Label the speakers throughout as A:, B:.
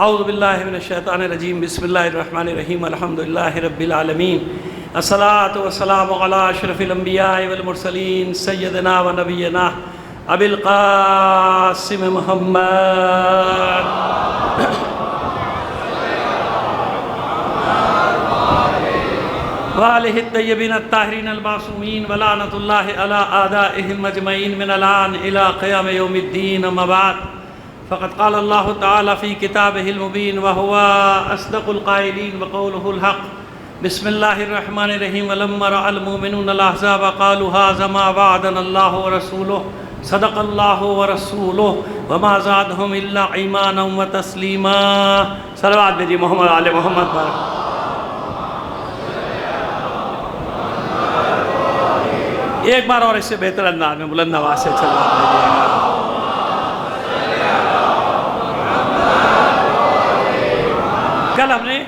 A: اعوذ باللہ من الشیطان الرجیم، بسم اللہ الرحمن الرحیم، الحمدللہ رب العالمین، الصلاۃ والسلام علی اشرف الانبیاء والمرسلین، سیدنا و نبینا ابی القاسم محمد وآلہ الطیبین الطاہرین المعصومین، ولعنۃ اللہ علی اعدائہم اجمعین من الآن الی قیام یوم الدین، اما بعد فقد قال اللہ تعالی فی کتابہ المبین وہو اصدق القائلین وقولہ الحق۔ بسم اللہ الرحمن الرحیم، ولما رأى المؤمنون الاحزاب قالوا هذا ما وعدنا اللہ ورسولہ صدق اللہ ورسولہ وما زادهم الا ایمانا وتسلیما۔ صلوات بھیجیے محمد آل محمد پر۔ ایک بار اور اس سے بہتر انداز میں بلند آواز سے صلوات بھیجیے گا۔ کل ہم نے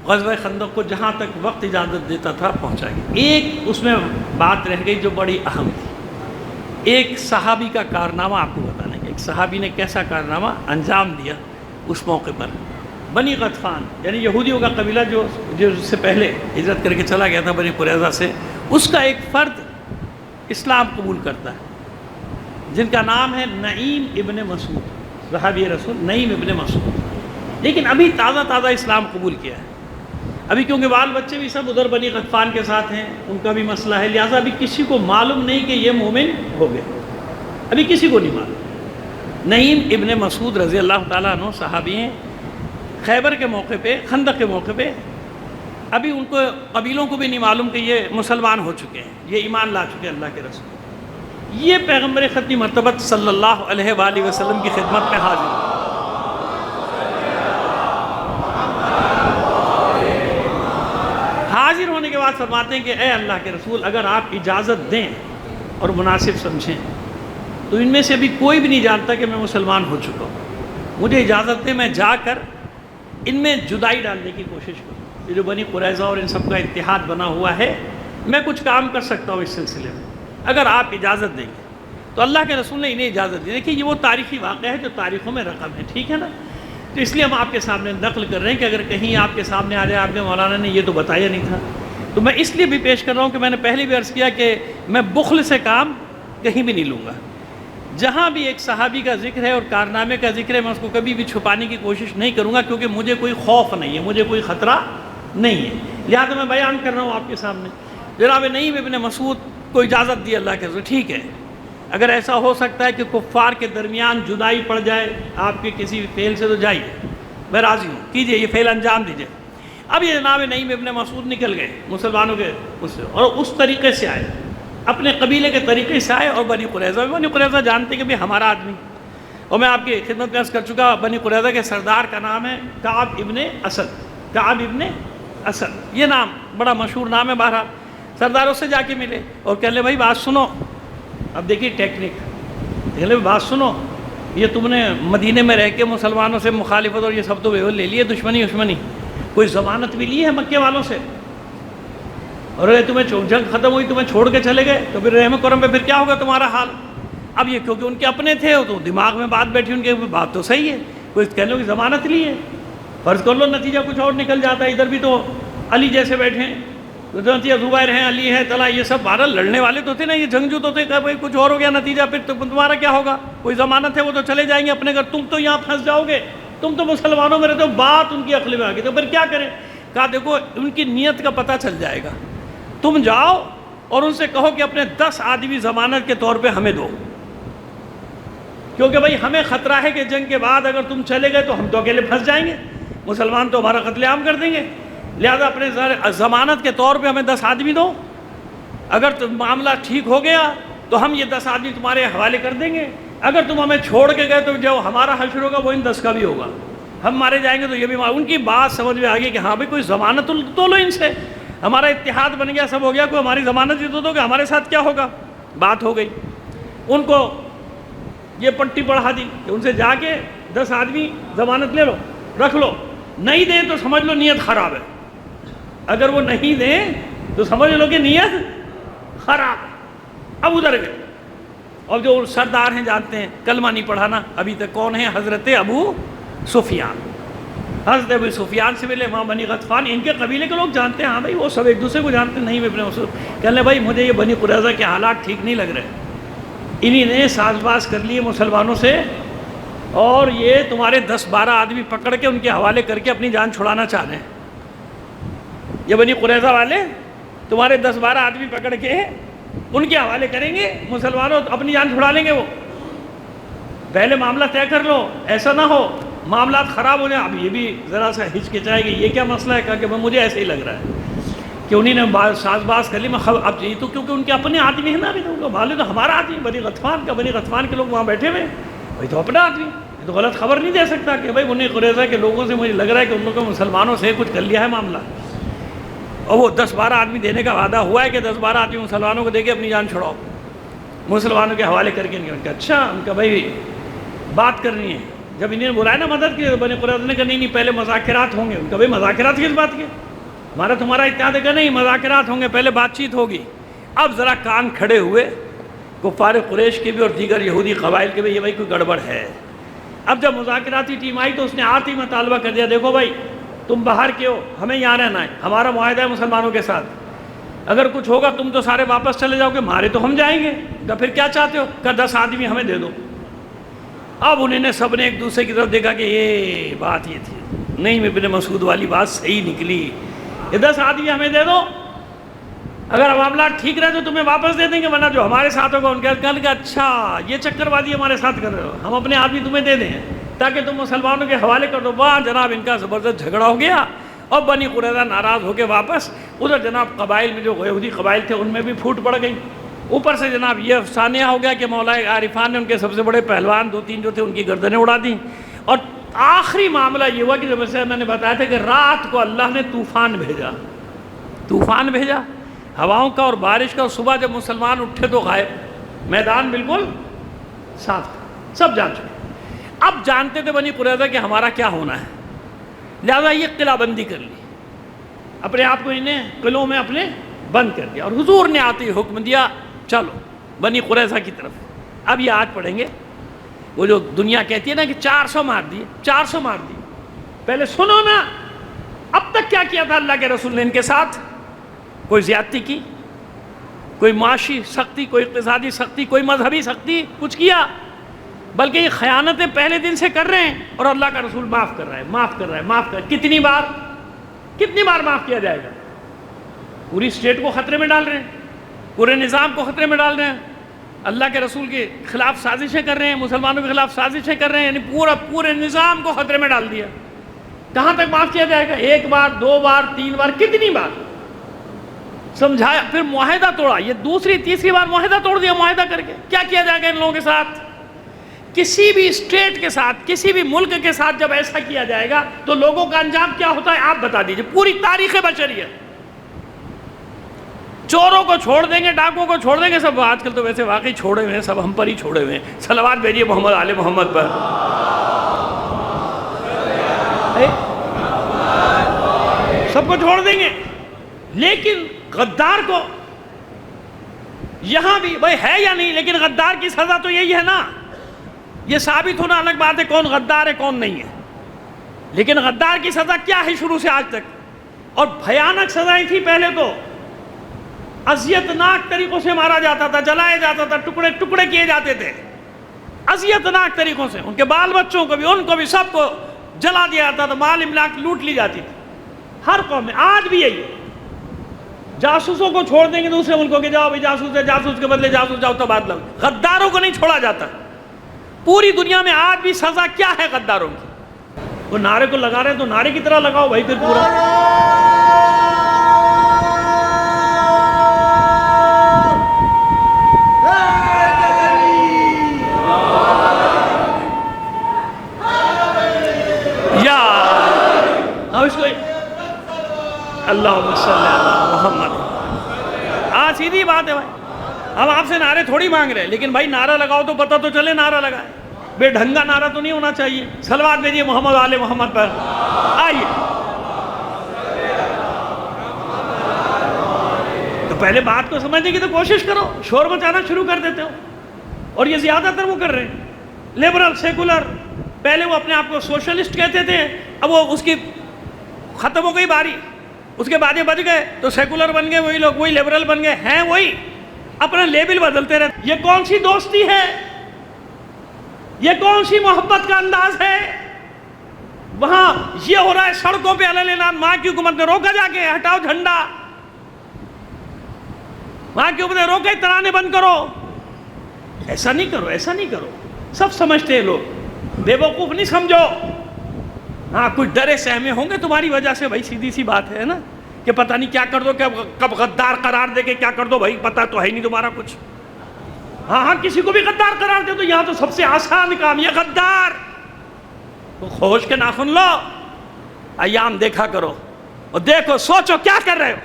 A: غزوہ خندق کو جہاں تک وقت اجازت دیتا تھا پہنچا گیا۔ ایک اس میں بات رہ گئی جو بڑی اہم تھی، ایک صحابی کا کارنامہ آپ کو بتانے کا۔ ایک صحابی نے کیسا کارنامہ انجام دیا اس موقع پر۔ بنی غطفان یعنی یہودیوں کا قبیلہ جو اس سے پہلے ہجرت کر کے چلا گیا تھا بنی قریظہ سے، اس کا ایک فرد اسلام قبول کرتا ہے جن کا نام ہے نعیم ابن مسعود، صحابی رسول نعیم ابن مسعود۔ لیکن ابھی تازہ اسلام قبول کیا ہے، ابھی کیونکہ بال بچے بھی سب ادھر بنی غطفان کے ساتھ ہیں، ان کا بھی مسئلہ ہے، لہٰذا ابھی کسی کو معلوم نہیں کہ یہ مومن ہو گئے، ابھی کسی کو نہیں معلوم۔ نعیم ابن مسعود رضی اللہ تعالیٰ عنہ صحابی ہیں، خیبر کے موقع پہ، خندق کے موقع پہ ابھی ان کو قبیلوں کو بھی نہیں معلوم کہ یہ مسلمان ہو چکے ہیں، یہ ایمان لا چکے ہیں اللہ کے رسول۔ یہ پیغمبر ختمی مرتبت صلی اللہ علیہ وآلہ وسلم کی خدمت میں حاضر ہیں۔ حاضر ہونے کے بعد فرماتے ہیں کہ اے اللہ کے رسول، اگر آپ اجازت دیں اور مناسب سمجھیں تو ان میں سے ابھی کوئی بھی نہیں جانتا کہ میں مسلمان ہو چکا ہوں، مجھے اجازت دیں میں جا کر ان میں جدائی ڈالنے کی کوشش کروں۔ یہ جو بنی قریظہ اور ان سب کا اتحاد بنا ہوا ہے، میں کچھ کام کر سکتا ہوں اس سلسلے میں، اگر آپ اجازت دیں گے۔ تو اللہ کے رسول نے انہیں اجازت دی۔ دیکھیے یہ وہ تاریخی واقعہ ہے جو تاریخوں میں رقم ہے، ٹھیک ہے نا؟ تو اس لیے ہم آپ کے سامنے نقل کر رہے ہیں کہ اگر کہیں آپ کے سامنے آ جائے آپ نے مولانا نے یہ تو بتایا نہیں تھا، تو میں اس لیے بھی پیش کر رہا ہوں کہ میں نے پہلے بھی عرض کیا کہ میں بخل سے کام کہیں بھی نہیں لوں گا۔ جہاں بھی ایک صحابی کا ذکر ہے اور کارنامے کا ذکر ہے، میں اس کو کبھی بھی چھپانے کی کوشش نہیں کروں گا، کیونکہ مجھے کوئی خوف نہیں ہے، مجھے کوئی خطرہ نہیں ہے، لہٰذا میں بیان کر رہا ہوں آپ کے سامنے۔ جناب نعیم ابن مسعود کو اجازت دی اللہ کے رسول، ٹھیک ہے اگر ایسا ہو سکتا ہے کہ کفار کے درمیان جدائی پڑ جائے آپ کے کسی فعل سے تو جائیے، میں راضی ہوں، کیجئے یہ فعل انجام دیجئے۔ اب یہ جناب نعیم ابن مسعود نکل گئے مسلمانوں کے اس سے، اور اس طریقے سے آئے، اپنے قبیلے کے طریقے سے آئے، اور بنی قریظہ جانتے کہ بھی ہمارا آدمی، اور میں آپ کی خدمت میں عرض کر چکا بنی قریظہ کے سردار کا نام ہے کعب ابن اسد۔ کعب ابن اسد یہ نام بڑا مشہور نام ہے۔ بہرحال سرداروں سے جا کے ملے اور کہہ لے بھائی بات سنو، اب دیکھیے ٹیکنک، کہہ لے بات سنو، یہ تم نے مدینے میں رہ کے مسلمانوں سے مخالفت اور یہ سب تو لے لیے، دشمنی، کوئی ضمانت بھی لی ہے مکے والوں سے، اور تمہیں جنگ ختم ہوئی تمہیں چھوڑ کے چلے گئے، تو پھر رحم کرم پہ پھر کیا ہوگا تمہارا حال؟ اب یہ کیونکہ ان کے اپنے تھے تو دماغ میں بات بیٹھی، ان کے بات تو صحیح ہے، کوئی کہہ لو کہ ضمانت لی ہے، فرض کر لو نتیجہ کچھ اور نکل جاتا ہے، ادھر بھی تو علی جیسے بیٹھے ہیں، نتیجہ زبیر ہیں، علی ہے، طلحہ، یہ سب بہرحال لڑنے والے تو تھے نا، یہ جنگجو تو تھے، کہ بھائی کچھ اور ہو گیا نتیجہ پھر تو تمہارا کیا ہوگا؟ کوئی ضمانت ہے، وہ تو چلے جائیں گے اپنے گھر، تم تو یہاں پھنس جاؤ گے، تم تو مسلمانوں میں رہتے ہو۔ بات ان کی عقل میں آ گئی، تو پھر کیا کریں؟ کہا دیکھو ان کی نیت کا پتہ چل جائے گا، تم جاؤ اور ان سے کہو کہ اپنے 10 آدمی ضمانت کے طور پہ ہمیں دو، کیونکہ بھائی ہمیں خطرہ ہے کہ جنگ کے بعد اگر تم چلے گئے تو ہم تو اکیلے پھنس جائیں گے، مسلمان تو ہمارا قتل عام کر دیں گے، لہذا اپنے ضمانت کے طور پہ ہمیں 10 آدمی دو، اگر معاملہ ٹھیک ہو گیا تو ہم یہ 10 آدمی تمہارے حوالے کر دیں گے، اگر تم ہمیں چھوڑ کے گئے تو جو ہمارا حشر ہوگا وہ ان 10 کا بھی ہوگا، ہم مارے جائیں گے تو یہ بھی ان کی بات سمجھ میں آ گئی کہ ہاں بھائی کوئی ضمانت تو لو ان سے، ہمارا اتحاد بن گیا، سب ہو گیا، کوئی ہماری ضمانت ہی تو دو کہ ہمارے ساتھ کیا ہوگا۔ بات ہو گئی، ان کو یہ پٹی پڑھا دی کہ ان سے جا کے 10 آدمی ضمانت لے لو، رکھ لو، نہیں دیں تو سمجھ لو نیت خراب ہے، اگر وہ نہیں دیں تو سمجھ لو کہ نیت خراب۔ اب ادھر گئے، اور جو سردار ہیں جانتے ہیں کلمہ نہیں پڑھانا ابھی تک، کون ہیں؟ حضرت ابو سفیان، حضرت ابو سفیان سے ملے وہاں بنی غطفان، ان کے قبیلے کے لوگ جانتے ہیں، ہاں بھائی وہ سب ایک دوسرے کو جانتے نہیں۔ ابن مسعود کہنے لگے بھائی مجھے یہ بنی قریظہ کے حالات ٹھیک نہیں لگ رہے، انہی نے ساز باز کر لیے مسلمانوں سے، اور یہ تمہارے 10-12 آدمی پکڑ کے ان کے حوالے کر کے اپنی جان چھڑانا چاہ رہے ہیں۔ یہ بنی قریظہ والے تمہارے 10-12 آدمی پکڑ کے ان کے حوالے کریں گے، مسلمانوں اپنی جان چھڑا لیں گے۔ وہ پہلے معاملہ طے کر لو، ایسا نہ ہو معاملات خراب ہو جائیں۔ اب یہ بھی ذرا سا ہچکچائے گی، یہ کیا مسئلہ ہے؟ کہا کہ مجھے ایسے ہی لگ رہا ہے کہ انہی نے ساز باز کر لی۔ میں اب یہ تو کیونکہ ان کے اپنے آدمی ہیں نا، ابھی تو بھالے تو ہمارا آدمی بنی غطفان کا، بنی غطفان کے لوگ وہاں بیٹھے ہوئے، بھائی تو اپنا آدمی، یہ تو غلط خبر نہیں دے سکتا کہ بھائی بنی قریظہ کے لوگوں سے مجھے لگ رہا ہے کہ ان لوگوں مسلمانوں سے کچھ کر لیا ہے معاملہ، اور وہ 10-12 آدمی دینے کا وعدہ ہوا ہے کہ 10-12 آدمی مسلمانوں کو دے کے اپنی جان چھڑاؤ، مسلمانوں کے حوالے کر کے۔ ان کا اچھا، ان کا بھائی بات کرنی ہے۔ جب انہیں بلایا نا مدد کی، بنی قریظہ نے کہا نہیں پہلے مذاکرات ہوں گے۔ ان کا بھائی مذاکرات کس بات کے؟ ہمارا تمہارا اتحاد ہے کہ نہیں، مذاکرات ہوں گے، پہلے بات چیت ہوگی۔ اب ذرا کان کھڑے ہوئے کفار قریش کے بھی اور دیگر یہودی قبائل کے بھی، یہ بھائی کوئی گڑبڑ ہے۔ اب جب مذاکراتی ٹیم آئی تو اس نے آتے ہی مطالبہ کر دیا، دیکھو بھائی تم باہر کے ہو، ہمیں یہاں رہنا ہے، ہمارا معاہدہ ہے مسلمانوں کے ساتھ، اگر کچھ ہوگا تم تو سارے واپس چلے جاؤ گے، مارے تو ہم جائیں گے، کہا پھر کیا چاہتے ہو؟ کہا 10 آدمی ہمیں دے دو۔ اب انہوں نے سب نے ایک دوسرے کی طرف دیکھا کہ یہ بات یہ تھی، نہیں ابن مسعود والی بات صحیح نکلی، یہ 10 آدمی ہمیں دے دو، اگر معاملات ٹھیک رہے تو تمہیں واپس دے دیں گے، ورنہ جو ہمارے ساتھ ہوگا ان کے کل کا اچھا یہ چکر بازی ہمارے ساتھ کر رہے ہو، ہم اپنے آدمی تمہیں دے دیں تاکہ تم مسلمانوں کے حوالے کر دو۔ واہ جناب، ان کا زبردست جھگڑا ہو گیا، اور بنی قریظہ ناراض ہو کے واپس ادھر جناب قبائل میں جو یہودی قبائل تھے ان میں بھی پھوٹ پڑ گئی۔ اوپر سے جناب یہ افسانیہ ہو گیا کہ مولا عارفان نے ان کے سب سے بڑے پہلوان 2-3 جو تھے ان کی گردنیں اڑا دیں، اور آخری معاملہ یہ ہوا کہ جب سے میں نے بتایا تھا کہ رات کو اللہ نے طوفان بھیجا، طوفان بھیجا ہواؤں کا اور بارش کا، اور صبح جب مسلمان اٹھے تو غائب، میدان بالکل صاف تھا، سب جان چکے۔ اب جانتے تھے بنی قریظہ کہ ہمارا کیا ہونا ہے، لہذا یہ قلعہ بندی کر لی، اپنے آپ کو انہیں قلعوں میں اپنے بند کر دیا، اور حضور نے آتے ہی حکم دیا چلو بنی قریظہ کی طرف۔ اب یہ آج پڑھیں گے، وہ جو دنیا کہتی ہے نا کہ 400 مار دیے، 400 مار دیے، پہلے سنو نا اب تک کیا کیا تھا اللہ کے رسول نے ان کے ساتھ؟ کوئی زیادتی کی، کوئی معاشی سختی، کوئی اقتصادی سختی، کوئی مذہبی سختی، کچھ کیا؟ بلکہ یہ خیانتیں پہلے دن سے کر رہے ہیں، اور اللہ کا رسول معاف کر رہا ہے، معاف کر رہا ہے، معاف کر رہا ہے۔ کتنی بار معاف کیا جائے گا؟ پوری اسٹیٹ کو خطرے میں ڈال رہے ہیں، پورے نظام کو خطرے میں ڈال رہے ہیں، اللہ کے رسول کے خلاف سازشیں کر رہے ہیں، مسلمانوں کے خلاف سازشیں کر رہے ہیں، یعنی پورے نظام کو خطرے میں ڈال دیا۔ کہاں تک معاف کیا جائے گا؟ 1 بار 2 بار 3 بار، کتنی بار سمجھایا، پھر معاہدہ توڑا، یہ دوسری تیسری بار معاہدہ توڑ دیا۔ معاہدہ کر کے کیا کیا جائے گا ان لوگوں کے ساتھ؟ کسی بھی اسٹیٹ کے ساتھ، کسی بھی ملک کے ساتھ جب ایسا کیا جائے گا تو لوگوں کا انجام کیا ہوتا ہے آپ بتا دیجئے، پوری تاریخ بشریت۔ چوروں کو چھوڑ دیں گے، ڈاکوں کو چھوڑ دیں گے، سب آج کل تو ویسے واقعی چھوڑے ہوئے ہیں، سب ہم پر ہی چھوڑے ہوئے ہیں، صلوات بھیجیے محمد آل محمد پر۔ سب کو چھوڑ دیں گے، لیکن غدار کو یہاں بھی بھائی ہے یا نہیں، لیکن غدار کی سزا تو یہی ہے نا، یہ ثابت ہونا الگ بات ہے کون غدار ہے کون نہیں ہے، لیکن غدار کی سزا کیا ہے شروع سے آج تک؟ اور بھیانک سزائیں تھی پہلے تو، اذیتناک طریقوں سے مارا جاتا تھا، جلایا جاتا تھا، ٹکڑے ٹکڑے کیے جاتے تھے اذیتناک طریقوں سے، ان کے بال بچوں کو بھی، ان کو بھی، سب کو جلا دیا جاتا تھا، مال املاک لوٹ لی جاتی تھی ہر قوم میں۔ آج بھی یہی ہے، جاسوسوں کو چھوڑ دیں گے دوسرے ملکوں کے، جاؤ بھی جاسوس ہے، جاسوس کے بدلے جاسوس جاؤ تبادلہ۔ غداروں کو نہیں چھوڑا جاتا پوری دنیا میں۔ آج بھی سزا کیا ہے غداروں کی؟ وہ نعرے کو لگا رہے ہیں تو نعرے کی طرح لگاؤ بھائی، پھر پورا یا اب اس کو اللہم صلی علی محمد۔ سیدھی بات ہے بھائی، ہم آپ سے نعرے تھوڑی مانگ رہے ہیں، لیکن بھائی نعرہ لگاؤ تو پتہ تو چلے نعرہ لگائے، بے ڈھنگا نعرہ تو نہیں ہونا چاہیے۔ صلوات بھیجیے محمد آل محمد پر۔ آئیے تو پہلے بات کو سمجھنے کی تو کوشش کرو، شور مچانا شروع کر دیتے ہو، اور یہ زیادہ تر وہ کر رہے ہیں، لیبرل، سیکولر، پہلے وہ اپنے آپ کو سوشلسٹ کہتے تھے، اب وہ اس کی ختم ہو گئی باری، اس کے بعد بچ گئے تو سیکولر بن گئے وہی لوگ، وہی لیبرل بن گئے ہیں، وہی اپنا لیبل بدلتے رہتے۔ یہ کون سی دوستی ہے؟ یہ کون سی محبت کا انداز ہے؟ وہاں یہ ہو رہا ہے سڑکوں پہ علیہ اعلان، وہاں کی حکومت نے روکا جا کے ہٹاؤ جھنڈا، وہاں کی حکومت نے روکے ترانے بند کرو۔ ایسا نہیں کرو، ایسا نہیں کرو، سب سمجھتے ہیں لوگ، بے وقوف نہیں سمجھو۔ ہاں کچھ ڈرے سہمے ہوں گے تمہاری وجہ سے، بھائی سیدھی سی بات ہے نا، کہ پتہ نہیں کیا کر دو، کب غدار قرار دے کے کیا کر دو، بھائی پتہ تو ہے نہیں تمہارا کچھ۔ ہاں کسی کو بھی غدار قرار دے دو، یہاں تو سب سے آسان کام یہ غدار، تو کھوج کے ناخن لو، ایام دیکھا کرو اور دیکھو سوچو کیا کر رہے ہو۔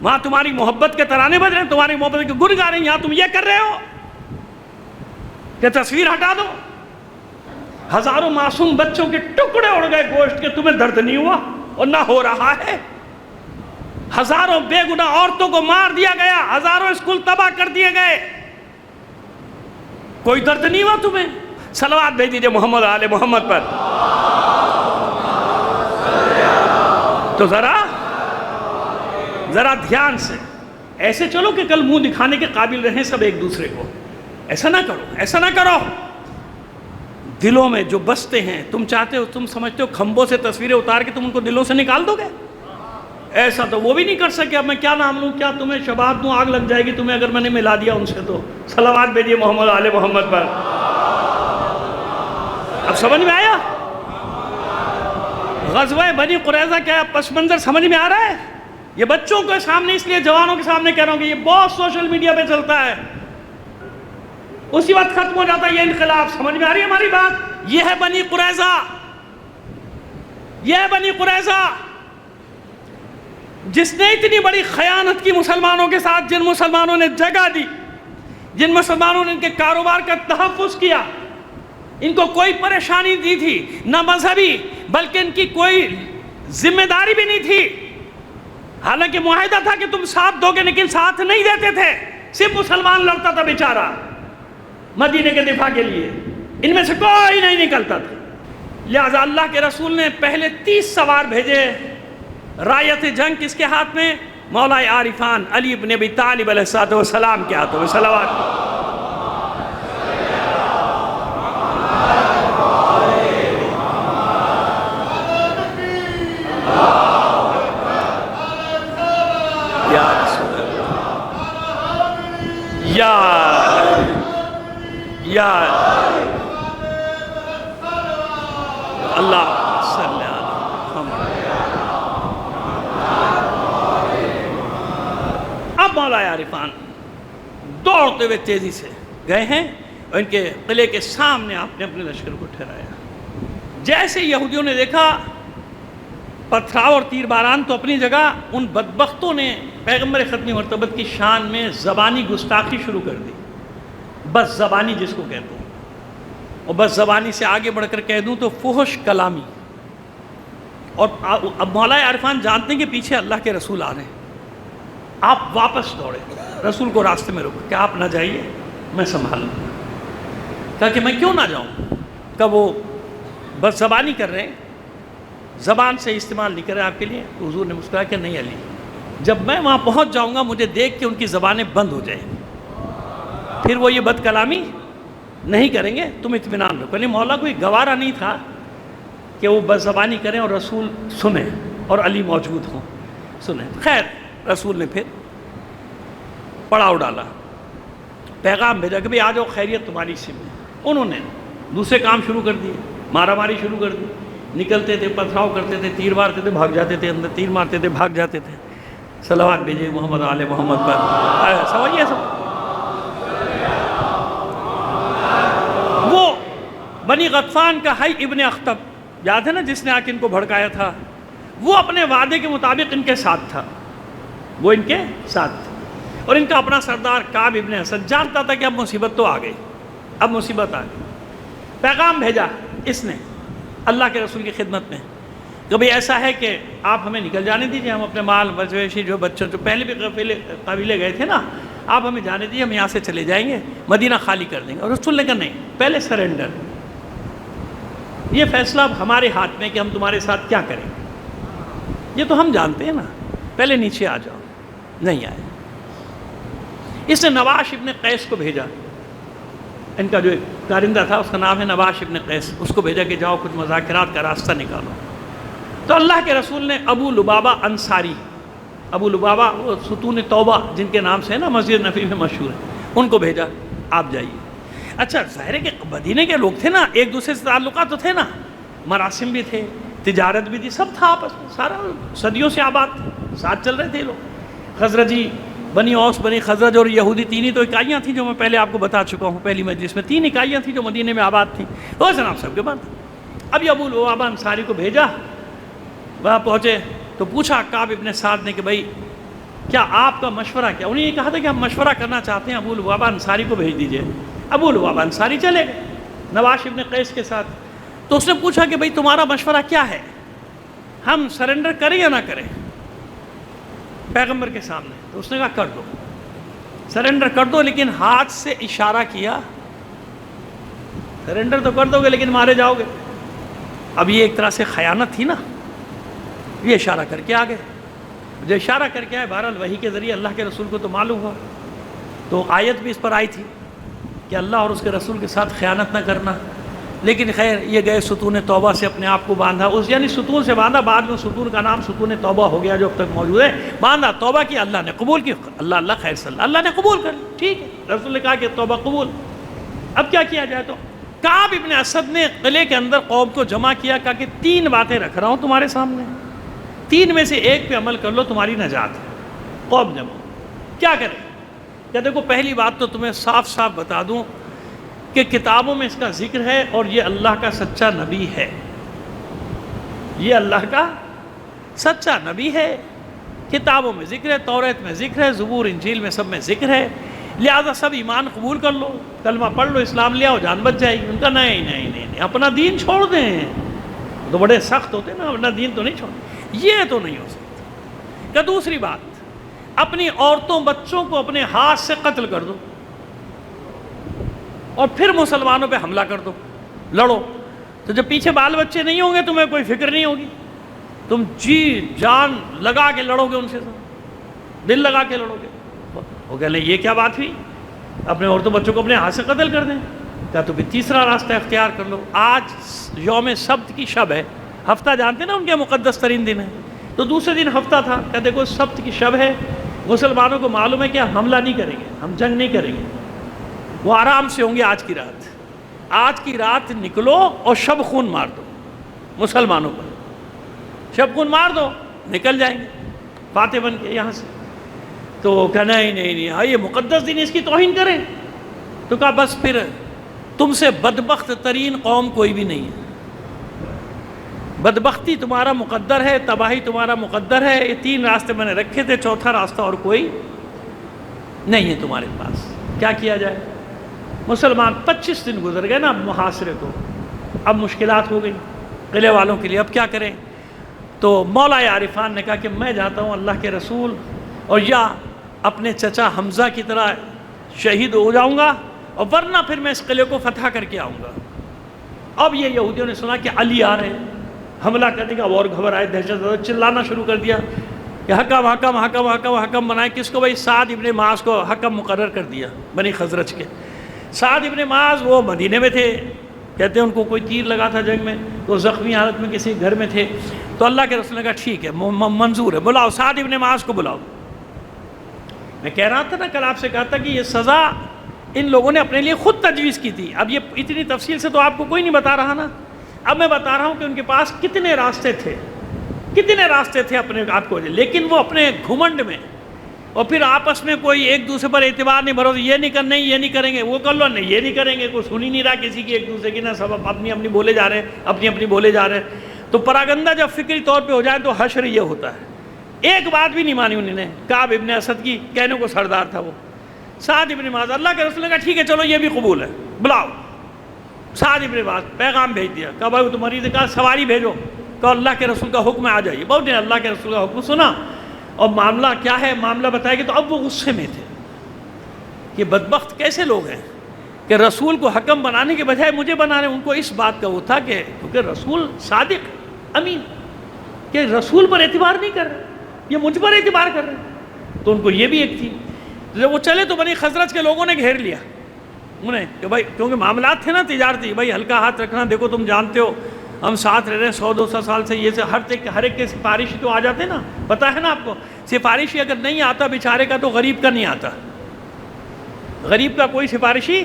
A: وہاں تمہاری محبت کے ترانے بج رہے ہیں، تمہاری محبت کے گن گا رہے ہیں، یہاں تم یہ کر رہے ہو کہ تصویر ہٹا دو۔ ہزاروں معصوم بچوں کے ٹکڑے اڑ گئے گوشت کے، تمہیں درد نہیں ہوا اور نہ ہو رہا ہے۔ ہزاروں بے گناہ عورتوں کو مار دیا گیا، ہزاروں اسکول تباہ کر دیے گئے، کوئی درد نہیں ہوا تمہیں؟ صلوات بھیج دیجئے محمد آل محمد پر۔ تو ذرا دھیان سے ایسے چلو کہ کل منہ دکھانے کے قابل رہیں سب ایک دوسرے کو۔ ایسا نہ کرو، ایسا نہ کرو۔ دلوں میں جو بستے ہیں، تم چاہتے ہو، تم سمجھتے ہو کھمبوں سے تصویریں اتار کے تم ان کو دلوں سے نکال دو گے؟ ایسا تو وہ بھی نہیں کر سکے۔ اب میں کیا نام لوں، کیا تمہیں شباب دوں، آگ لگ جائے گی تمہیں اگر میں نے ملا دیا ان سے تو۔ صلوات بھیجیے محمد آل محمد پر۔ اب سمجھ میں آیا غزوہ بنی قریظہ کیا پس منظر سمجھ میں آ رہا ہے؟ یہ بچوں کے سامنے اس لیے جوانوں کے سامنے کہہ رہا ہوں کہ یہ بہت سوشل میڈیا پہ چلتا ہے، اسی وقت ختم ہو جاتا ہے یہ انقلاب۔ سمجھ میں آ رہی ہے ہماری بات؟ یہ ہے بنی قریظہ، یہ ہے بنی قریظہ جس نے اتنی بڑی خیانت کی مسلمانوں کے ساتھ، جن مسلمانوں نے جگہ دی، جن مسلمانوں نے ان کے کاروبار کا تحفظ کیا، ان کو کوئی پریشانی دی تھی نہ مذہبی، بلکہ ان کی کوئی ذمہ داری بھی نہیں تھی۔ حالانکہ معاہدہ تھا کہ تم ساتھ دو گے، لیکن ساتھ نہیں دیتے تھے، صرف مسلمان لڑتا تھا بیچارہ مدینے کے دفاع کے لیے، ان میں سے کوئی نہیں نکلتا تھا۔ لہذا اللہ کے رسول نے پہلے 30 سوار بھیجے، رایت جنگ کس کے ہاتھ میں؟ مولا عارفان علی بن ابی طالب علیہ السلام کے ہاتھوں میں۔ صلوات۔ یا رسول اللہ صلی اللہ علیہ۔ اب مولا عارفان دوڑتے ہوئے تیزی سے گئے ہیں اور ان کے قلعے کے سامنے آپ نے اپنے لشکر کو ٹھہرایا۔ جیسے یہودیوں نے دیکھا پتھراؤ اور تیر باران تو اپنی جگہ، ان بدبختوں نے پیغمبر ختمی مرتبت کی شان میں زبانی گستاخی شروع کر دی، بس زبانی جس کو کہتے ہیں، اور بس زبانی سے آگے بڑھ کر کہہ دوں تو فحش کلامی۔ اور اب مولا عارفان جانتے ہیں کہ پیچھے اللہ کے رسول آ رہے ہیں، آپ واپس دوڑے، رسول کو راستے میں روکا کہ آپ نہ جائیے، میں سنبھال لوں گا۔ کہا کہ میں کیوں نہ جاؤں؟ کہ وہ بس زبانی کر رہے ہیں، زبان سے استعمال نہیں کر رہے آپ کے لیے؟ تو حضور نے مسکرایا کہ نہیں علی، جب میں وہاں پہنچ جاؤں گا مجھے دیکھ کے ان کی زبانیں بند ہو جائیں گی، پھر وہ یہ بد کلامی نہیں کریں گے، تم اطمینان رکھو۔ یعنی مولا کوئی گوارا نہیں تھا کہ وہ بس زبانی کریں اور رسول سنیں اور علی موجود ہوں سنیں۔ خیر رسول نے پھر پڑاؤ ڈالا، پیغام بھیجا کہ بھئی آ جاؤ، خیریت تمہاری سی میں۔ انہوں نے دوسرے کام شروع کر دیے، مارا ماری شروع کر دی، نکلتے تھے، پتھراؤ کرتے تھے، تیر مارتے تھے، بھاگ جاتے تھے، اندر تیر مارتے تھے، بھاگ جاتے تھے۔ صلوات بھیجے محمد آل محمد پر۔ سمجھیے سب وہ بنی غطفان کا حی ابن اخطب یاد ہے نا، جس نے آ کے ان کو بھڑکایا تھا، وہ اپنے وعدے کے مطابق ان کے ساتھ تھا، وہ ان کے ساتھ تھا۔ اور ان کا اپنا سردار کعب ابن اسد جانتا تھا کہ اب مصیبت تو آ گئی، اب مصیبت آ گئی۔ پیغام بھیجا اس نے اللہ کے رسول کی خدمت میں، کبھی ایسا ہے کہ آپ ہمیں نکل جانے دیجئے، ہم اپنے مال مویشی جو بچوں جو پہلے بھی قبیلے گئے تھے نا، آپ ہمیں جانے دیجئے، ہم یہاں سے چلے جائیں گے، مدینہ خالی کر دیں گے۔ اور رسول نے کہا نہیں، پہلے سرنڈر، یہ فیصلہ اب ہمارے ہاتھ میں کہ ہم تمہارے ساتھ کیا کریں. یہ تو ہم جانتے ہیں نا. پہلے نیچے آ جاؤ. نہیں آئے. اس نے نواش ابن قیس کو بھیجا. ان کا جو ایک کارندہ تھا اس کا نام ہے نواش ابن قیس. اس کو بھیجا کہ جاؤ کچھ مذاکرات کا راستہ نکالو. تو اللہ کے رسول نے ابو لبابہ انصاری، ابو لبابہ وہ ستون توبہ جن کے نام سے ہے نا مسجد نبی میں مشہور ہے، ان کو بھیجا آپ جائیے. اچھا ظاہر ہے کہ مدینے کے لوگ تھے نا، ایک دوسرے سے تعلقات تو تھے نا، مراسم بھی تھے، تجارت بھی تھی، سب تھا آپس میں، سارا صدیوں سے آباد تھے، ساتھ چل رہے تھے لوگ. خزرجی، بنی اوس، بنی خزرج اور یہودی تین ہی تو اکائیاں تھیں جو میں پہلے آپ کو بتا چکا ہوں پہلی مجلس میں. 3 اکائیاں تھیں جو مدینے میں آباد تھیں. وہ جناب سب کے بعد اب یہ ابو لبابہ انصاری کو بھیجا. وہاں پہنچے تو پوچھا کعب ابن سعد نے کہ بھائی کیا آپ کا مشورہ کیا؟ انہیں یہ کہا تھا کہ ہم مشورہ کرنا چاہتے ہیں، ابو لبابہ انصاری کو بھیج دیجئے. ابو لبابہ انصاری چلے گئے نواش ابن قیس کے ساتھ. تو اس نے پوچھا کہ بھئی تمہارا مشورہ کیا ہے، ہم سرنڈر کریں یا نہ کریں پیغمبر کے سامنے؟ تو اس نے کہا کر دو، سرنڈر کر دو، لیکن ہاتھ سے اشارہ کیا سرنڈر تو کر دو گے لیکن مارے جاؤ گے. اب یہ ایک طرح سے خیانت تھی نا. یہ اشارہ کر کے آگے، جو اشارہ کر کے آئے بہرحال وحی کے ذریعے اللہ کے رسول کو تو معلوم ہوا. تو آیت بھی اس پر آئی تھی کہ اللہ اور اس کے رسول کے ساتھ خیانت نہ کرنا. لیکن خیر یہ گئے ستون توبہ سے اپنے آپ کو باندھا، اس یعنی ستون سے باندھا، بعد میں ستون کا نام ستون توبہ ہو گیا جو اب تک موجود ہے. باندھا، توبہ کی، اللہ نے قبول کی. اللہ خیر صلی اللہ نے قبول کر لی. ٹھیک ہے، رسول نے کہا کہ توبہ قبول. اب کیا کیا جائے؟ تو کعب ابن اسد نے قلعے کے اندر قوم کو جمع کیا، کہا کہ 3 باتیں رکھ رہا ہوں تمہارے سامنے، 3 میں سے ایک پہ عمل کر لو تمہاری نجات ہے. قوم جمع. کیا کریں؟ کہ دیکھو پہلی بات تو تمہیں صاف صاف بتا دوں کہ کتابوں میں اس کا ذکر ہے اور یہ اللہ کا سچا نبی ہے. یہ اللہ کا سچا نبی ہے. کتابوں میں ذکر ہے، توریت میں ذکر ہے، زبور انجیل میں سب میں ذکر ہے. لہذا سب ایمان قبول کر لو، کلمہ پڑھ لو، اسلام لے آؤ، جان بچ جائے گی. ان کا نہیں اپنا دین چھوڑ دیں. تو بڑے سخت ہوتے نا، اپنا دین تو نہیں چھوڑ، یہ تو نہیں ہو سکتا. کہ دوسری بات، اپنی عورتوں بچوں کو اپنے ہاتھ سے قتل کر دو اور پھر مسلمانوں پہ حملہ کر دو، لڑو. تو جب پیچھے بال بچے نہیں ہوں گے تمہیں کوئی فکر نہیں ہوگی، تم جی جان لگا کے لڑو گے ان سے، دل لگا کے لڑو گے. وہ کہہ لیں یہ کیا بات ہوئی، اپنے عورتوں بچوں کو اپنے ہاتھ سے قتل کر دیں. کیا تو پھر تیسرا راستہ اختیار کر لو. آج یوم سبت کی شب ہے، ہفتہ جانتے نا ان کے مقدس ترین دن ہے. تو دوسرے دن ہفتہ تھا. کہ دیکھو سبت کی شب ہے، مسلمانوں کو معلوم ہے کہ ہم حملہ نہیں کریں گے، ہم جنگ نہیں کریں گے، وہ آرام سے ہوں گے. آج کی رات نکلو اور شب خون مار دو مسلمانوں پر، شب خون مار دو، نکل جائیں گے فاتح بن کے یہاں سے. تو کہا نہیں ہاں یہ مقدس دن، اس کی توہین کریں. تو کہا بس پھر تم سے بدبخت ترین قوم کوئی بھی نہیں ہے. بدبختی تمہارا مقدر ہے، تباہی تمہارا مقدر ہے. یہ 3 راستے میں نے رکھے تھے، چوتھا راستہ اور کوئی نہیں ہے تمہارے پاس. کیا کیا جائے؟ مسلمان 25 دن گزر گئے نا محاصرے کو. اب مشکلات ہو گئی قلعے والوں کے لیے. اب کیا کریں؟ تو مولا عارفان نے کہا کہ میں جاتا ہوں اللہ کے رسول، اور یا اپنے چچا حمزہ کی طرح شہید ہو جاؤں گا، اور ورنہ پھر میں اس قلعے کو فتح کر کے آؤں گا. اب یہ یہودیوں نے سنا کہ علی آ رہے ہیں حملہ کرنے کا، اور گھبرائے، دہشت زدہ، چلانا شروع کر دیا کہ حکم حکم حکم حکم حکم بنائے. کس کو؟ بھائی سعد ابن معاذ کو حکم مقرر کر دیا بنی خزرج کے. سعد ابن معاذ وہ مدینے میں تھے، کہتے ہیں ان کو کوئی تیر لگا تھا جنگ میں، تو زخمی حالت میں کسی گھر میں تھے. تو اللہ کے رسول نے کہا ٹھیک ہے منظور ہے، بلاؤ سعد ابن معاذ کو بلاؤ. میں کہہ رہا تھا نا کل آپ سے کہا تھا کہ یہ سزا ان لوگوں نے اپنے لیے خود تجویز کی تھی. اب یہ اتنی تفصیل سے تو آپ کو کوئی نہیں بتا رہا نا. اب میں بتا رہا ہوں کہ ان کے پاس کتنے راستے تھے اپنے آپ کو، لیکن وہ اپنے گھمنڈ میں اور پھر آپس میں کوئی ایک دوسرے پر اعتبار نہیں بھروسہ، یہ نہیں کریں گے، وہ کر لو، نہیں یہ نہیں کریں گے. کوئی سن ہی نہیں رہا کسی کی ایک دوسرے کی، نہ سب اپنی بولے جا رہے ہیں، اپنی بولے جا رہے ہیں. تو پراگندہ جب فکری طور پہ ہو جائے تو حشر یہ ہوتا ہے. ایک بات بھی نہیں مانی انہوں نے. کعب ابن اسد کی کہنے کو سردار تھا وہ. سعد ابن معاذ، اللہ کے رسول نے کہا ٹھیک ہے چلو یہ بھی قبول ہے، بلاؤ. سعد ابن معاذ پیغام بھیج دیا. کہا بھائی تو مریض، کہا سواری بھیجو. کہا اللہ کے رسول کا حکم ہے آ جائیے. بہت نے اللہ کے رسول کا حکم سنا اور معاملہ کیا ہے، معاملہ بتایا کہ تو اب وہ غصے میں تھے کہ بدبخت کیسے لوگ ہیں کہ رسول کو حکم بنانے کے بجائے مجھے بنا رہے ہیں. ان کو اس بات کا وہ تھا کہ کیونکہ رسول صادق امین، کہ رسول پر اعتبار نہیں کر رہے، یہ مجھ پر اعتبار کر رہے ہیں. تو ان کو یہ بھی ایک تھی. جب وہ چلے تو بنی خزرج کے لوگوں نے گھیر لیا انہیں کہ بھائی، کیونکہ معاملات تھے نا تجارتی، بھائی ہلکا ہاتھ رکھنا، دیکھو تم جانتے ہو ہم ساتھ رہ رہے ہیں 100-200 سال سے، یہ سے ہر ایک کے سفارشی تو آ جاتے نا، پتہ ہے نا آپ کو. سفارشی اگر نہیں آتا بیچارے کا تو غریب کا نہیں آتا، غریب کا کوئی سفارشی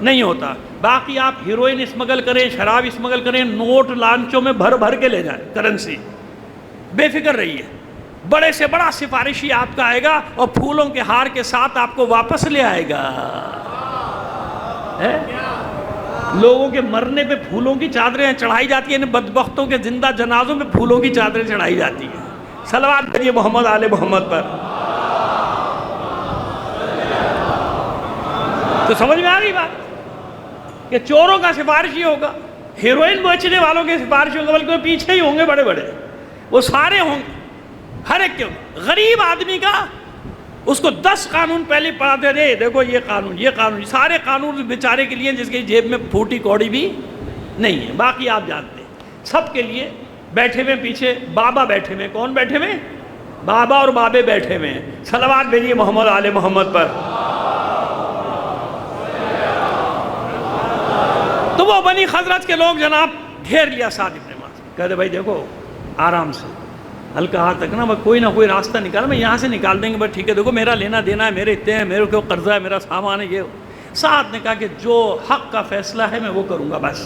A: نہیں ہوتا. باقی آپ ہیروئن اسمگل کریں، شراب اسمگل کریں، نوٹ لانچوں میں بھر بھر کے لے جائیں، کرنسی، بے فکر رہیے. بڑے سے بڑا سفارشی آپ کا آئے گا اور پھولوں کے ہار کے ساتھ آپ کو واپس لے آئے گا. لوگوں کے مرنے پہ پھولوں کی چادریں چڑھائی جاتی ہیں، بدبختوں کے زندہ جنازوں میں پھولوں کی چادریں چڑھائی جاتی ہیں. صلوات کریے محمد آل محمد پر. تو سمجھ میں آ گئی بات کہ چوروں کا سفارشی ہوگا، ہیروئن بیچنے والوں کے سفارشی ہوگا، بلکہ وہ پیچھے ہی ہوں گے بڑے بڑے، وہ سارے ہوں گے، ہر ایک کے. غریب آدمی کا اس کو 10 قانون پہلے پڑھاتے رہے، دیکھو یہ قانون، سارے قانون بیچارے کے لیے جس کی جیب میں پھوٹی کوڑی بھی نہیں ہے. باقی آپ جانتے ہیں سب کے لیے بیٹھے ہوئے پیچھے بابا بیٹھے ہوئے. کون بیٹھے ہوئے؟ بابا اور بابے بیٹھے ہوئے ہیں. صلوات بھیجیے محمد آل محمد پر. تو وہ بنی خزرج کے لوگ جناب گھیر لیا سعد ابن معاذ. کہتے بھائی دیکھو آرام سے، ہلکا ہاتھ رکھنا، کوئی نہ کوئی راستہ نکال، میں یہاں سے نکال دیں گے. بس ٹھیک ہے، دیکھو میرا لینا دینا ہے، میرے اتنے ہیں، میرے کو قرضہ ہے، میرا سامان ہے. یہ سعد نے کہا کہ جو حق کا فیصلہ ہے میں وہ کروں گا، بس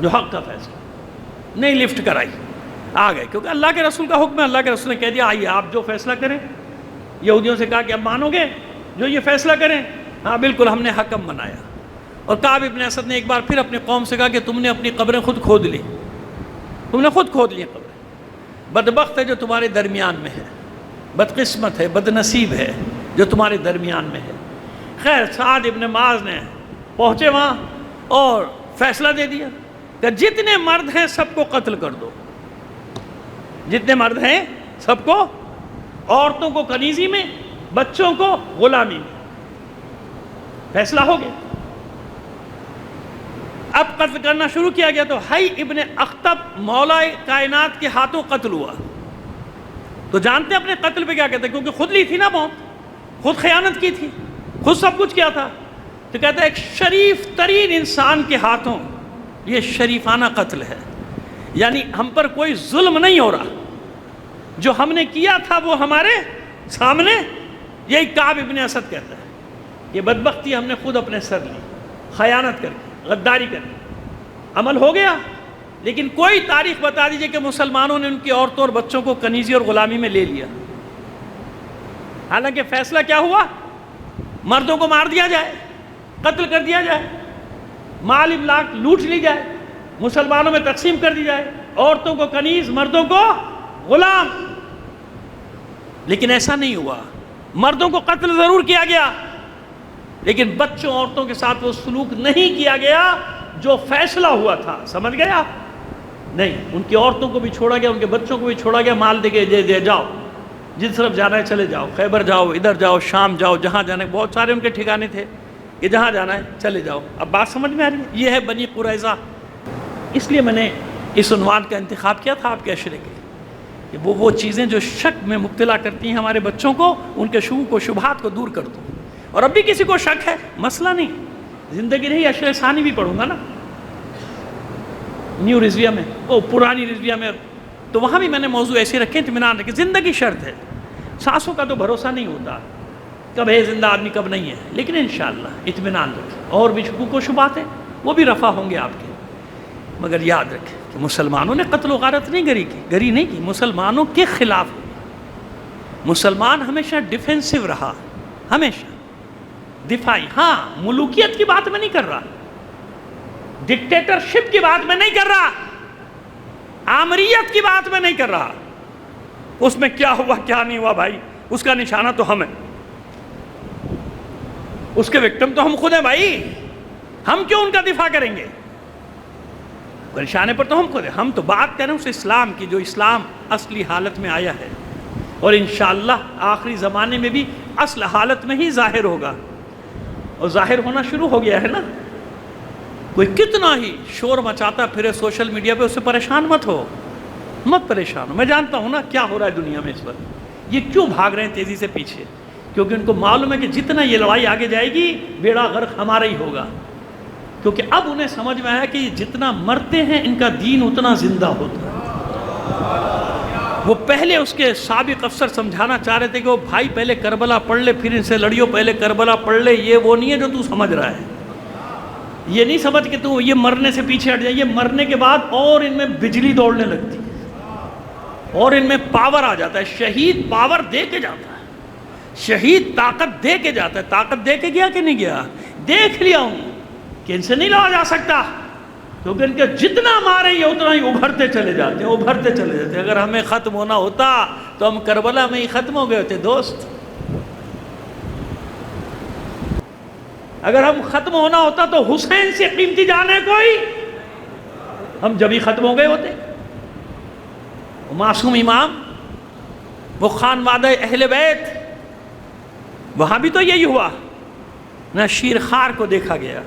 A: جو حق کا فیصلہ. نہیں لفٹ کرائی، آ گئے، کیونکہ اللہ کے رسول کا حکم ہے. اللہ کے رسول نے کہہ دیا آئیے آپ جو فیصلہ کریں. یہودیوں سے کہا کہ اب مانو گے جو یہ فیصلہ کریں؟ ہاں بالکل، ہم نے حکم بنایا. اور کعب ابن اسد نے ایک بار پھر اپنی قوم سے کہا کہ تم نے اپنی قبریں خود کھود لی، تم نے خود کھود لی قبریں. بدبخت ہے جو تمہارے درمیان میں ہے، بدقسمت ہے، بد نصیب ہے جو تمہارے درمیان میں ہے. خیر سعد ابن معاذ نے پہنچے وہاں اور فیصلہ دے دیا کہ جتنے مرد ہیں سب کو قتل کر دو، جتنے مرد ہیں سب کو، عورتوں کو کنیزی میں، بچوں کو غلامی میں. فیصلہ ہو گیا. اب قتل کرنا شروع کیا گیا. تو حی ابن اخطب مولا کائنات کے ہاتھوں قتل ہوا. تو جانتے ہیں اپنے قتل پہ کیا کہتے ہیں، کیونکہ خود لی تھی نا موت، خود خیانت کی تھی، خود سب کچھ کیا تھا. تو کہتا ہے ایک شریف ترین انسان کے ہاتھوں یہ شریفانہ قتل ہے. یعنی ہم پر کوئی ظلم نہیں ہو رہا، جو ہم نے کیا تھا وہ ہمارے سامنے. یہی کعب ابن اسد کہتا ہے یہ بدبختی ہم نے خود اپنے سر لی، خیانت کر کے، غداری کر کے. عمل ہو گیا، لیکن کوئی تاریخ بتا دیجئے کہ مسلمانوں نے ان کی عورتوں اور بچوں کو کنیزی اور غلامی میں لے لیا. حالانکہ فیصلہ کیا ہوا، مردوں کو مار دیا جائے، قتل کر دیا جائے، مال املاک لوٹ لی جائے، مسلمانوں میں تقسیم کر دی جائے، عورتوں کو کنیز، مردوں کو غلام. لیکن ایسا نہیں ہوا. مردوں کو قتل ضرور کیا گیا، لیکن بچوں عورتوں کے ساتھ وہ سلوک نہیں کیا گیا جو فیصلہ ہوا تھا. سمجھ گئے آپ؟ نہیں، ان کی عورتوں کو بھی چھوڑا گیا، ان کے بچوں کو بھی چھوڑا گیا. مال دے کے دے جاؤ، جس طرف جانا ہے چلے جاؤ، خیبر جاؤ، ادھر جاؤ، شام جاؤ، جہاں جانا ہے. بہت سارے ان کے ٹھکانے تھے کہ جہاں جانا ہے چلے جاؤ. اب بات سمجھ میں آ رہی ہے؟ یہ ہے بنی قریظہ. اس لیے میں نے اس عنوان کا انتخاب کیا تھا آپ کے اشرے کے، کہ وہ چیزیں جو شک میں مبتلا کرتی ہیں ہمارے بچوں کو، ان کے شکوک و شبہات کو دور کر دو. اور اب بھی کسی کو شک ہے، مسئلہ نہیں، زندگی نہیں، اشرے ثانی بھی پڑھوں گا نا نیو رضویہ میں، پرانی رضویہ میں، تو وہاں بھی میں نے موضوع ایسے رکھے، اطمینان رکھے. زندگی شرط ہے، سانسوں کا تو بھروسہ نہیں ہوتا، کب ہے زندہ آدمی کب نہیں ہے، لیکن انشاءاللہ اطمینان رکھیں. اور بھی شکوک و شبہات ہیں، وہ بھی رفع ہوں گے آپ کے. مگر یاد رکھیں کہ مسلمانوں نے قتل و غارت نہیں گری نہیں کی، مسلمانوں کے خلاف. مسلمان ہمیشہ ڈیفینسو رہا، ہمیشہ دفاعی. ہاں ملوکیت کی بات میں نہیں کر رہا، ڈکٹیٹرشپ کی بات میں نہیں کر رہا، آمریت کی بات میں نہیں کر رہا. اس میں کیا ہوا کیا نہیں ہوا بھائی، اس کا نشانہ تو ہم ہیں، اس کے وکٹم تو ہم خود ہیں بھائی. ہم کیوں ان کا دفاع کریں گے؟ نشانے پر تو ہم خود ہیں. ہم تو بات کریں اس اسلام کی جو اسلام اصلی حالت میں آیا ہے، اور انشاءاللہ آخری زمانے میں بھی اصل حالت میں ہی ظاہر ہوگا. اور ظاہر ہونا شروع ہو گیا ہے نا. کوئی کتنا ہی شور مچاتا پھرے سوشل میڈیا پہ، اس سے پریشان مت ہو، مت پریشان ہو. میں جانتا ہوں نا کیا ہو رہا ہے دنیا میں اس وقت. یہ کیوں بھاگ رہے ہیں تیزی سے پیچھے؟ کیونکہ ان کو معلوم ہے کہ جتنا یہ لڑائی آگے جائے گی بیڑا غرق ہمارا ہی ہوگا. کیونکہ اب انہیں سمجھ میں آیا کہ یہ جتنا مرتے ہیں ان کا دین اتنا زندہ ہوتا ہے. وہ پہلے اس کے سابق افسر سمجھانا چاہ رہے تھے کہ وہ بھائی پہلے کربلا پڑھ لے پھر ان سے لڑیو، پہلے کربلا پڑھ لے. یہ وہ نہیں ہے جو تو سمجھ رہا ہے. یہ نہیں سمجھ کہ تو یہ مرنے سے پیچھے ہٹ جائے. یہ مرنے کے بعد اور ان میں بجلی دوڑنے لگتی ہے اور ان میں پاور آ جاتا ہے. شہید پاور دے کے جاتا ہے، شہید طاقت دے کے جاتا ہے. طاقت دے کے گیا کہ نہیں گیا؟ دیکھ لیا ہوں کہ ان سے نہیں لڑا جا سکتا، کیونکہ ان کے جتنا مارے یہ اتنا ہی ابھرتے چلے جاتے ہیں، ابھرتے چلے جاتے ہیں. اگر ہمیں ختم ہونا ہوتا تو ہم کربلا میں ہی ختم ہو گئے ہوتے دوست. اگر ہم ختم ہونا ہوتا تو حسین سے قیمتی جانے کوئی، ہم جب ہی ختم ہو گئے ہوتے. وہ معصوم امام، وہ خانوادہ اہل بیت، وہاں بھی تو یہی ہوا. نہ شیر خوار کو دیکھا گیا،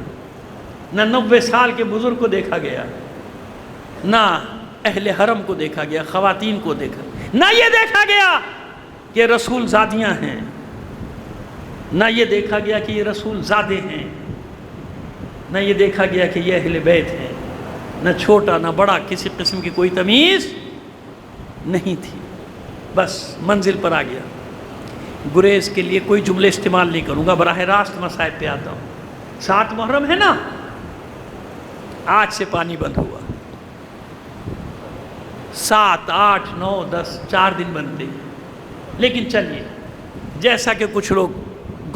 A: نہ 90 سال کے بزرگ کو دیکھا گیا، نہ اہل حرم کو دیکھا گیا، خواتین کو دیکھا، نہ یہ دیکھا گیا کہ رسول زادیاں ہیں، نہ یہ دیکھا گیا کہ یہ رسول زادے ہیں، نہ یہ دیکھا گیا کہ یہ اہل بیت ہیں. نہ چھوٹا نہ بڑا، کسی قسم کی کوئی تمیز نہیں تھی. بس منزل پر آ گیا. گریز کے لیے کوئی جملے استعمال نہیں کروں گا، براہ راست مسائب پہ آتا ہوں. 7 محرم ہے نا، آج سے پانی بند ہوا. 7 8 9 10 4 دن بنتے ہیں. لیکن چلیے، جیسا کہ کچھ لوگ